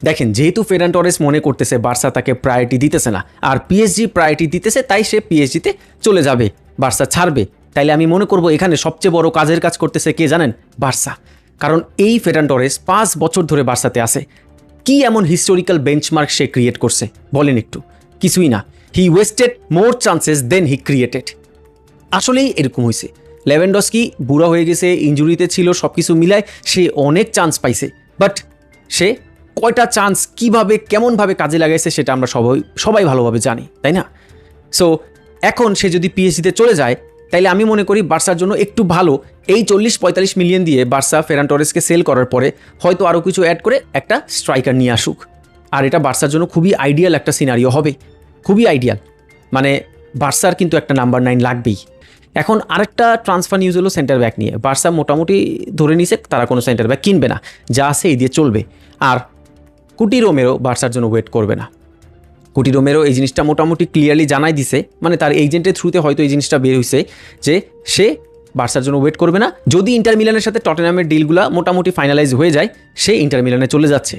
দেখেন, যেহেতু ফেরান টরেস মনে করতেছে বার্সা তাকে প্রায়োরিটি দিতেছে না, আর পিএসজি প্রায়োরিটি দিতেছে, তাই সে পিএসজিতে চলে যাবে, বার্সা ছাড়বে। তাইলে আমি মনে করব এখানে সবচেয়ে বড় কাজের কাজ করতেছে কে জানেন? বার্সা। কারণ এই ফেরান টরেস 5 বছর ধরে বার্সাতে আছে। কি এমন হিস্টোরিক্যাল বেঞ্চমার্ক সে ক্রিয়েট করছে বলেন একটু? কিছুই না। He wasted more chances than he created. আসলেই এরকম হয়েছে। লেভেনডস্কি বুড়া হয়ে গেছে, ইনজুরিতে ছিল, সব কিছু মিলায় সে অনেক চান্স পাইছে, বাট সে কয়টা চান্স কীভাবে কেমনভাবে কাজে লাগাইছে সেটা আমরা সবাই ভালোভাবে জানি, তাই না? সো এখন সে যদি পিএসজিতে চলে যায়, তাইলে আমি মনে করি বার্সার জন্য একটু ভালো এই 40-45 মিলিয়ন দিয়ে বার্সা ফেরান টরেসকে সেল করার পরে হয়তো আরও কিছু অ্যাড করে একটা স্ট্রাইকার নিয়ে আসুক। আর এটা বার্সার জন্য খুবই আইডিয়াল একটা সিনারিও হবে, খুবই আইডিয়াল। মানে বার্সার কিন্তু একটা নাম্বার 9 লাগবেই। এখন আরেকটা ট্রান্সফার নিউজ হলো সেন্টার ব্যাক নিয়ে। বার্সা মোটামুটি ধরে নিছে তারা কোনো সেন্টার ব্যাক কিনবে না, যা আছে এই দিয়ে চলবে। আর কুটি রোমেরো বার্সার জন্য ওয়েট করবে না। কুটি রোমেরো এই জিনিসটা মোটামুটি ক্লিয়ারলি জানাই দিছে, মানে তার এজেন্টের থ্রুতে হয়তো এই জিনিসটা বের হয়েছে যে সে বার্সার জন্য ওয়েট করবে না। যদি ইন্টার মিলানের সাথে টটেনহামের ডিলগুলো মোটামুটি ফাইনালাইজ হয়ে যায়, সে ইন্টার মিলানে চলে যাচ্ছে।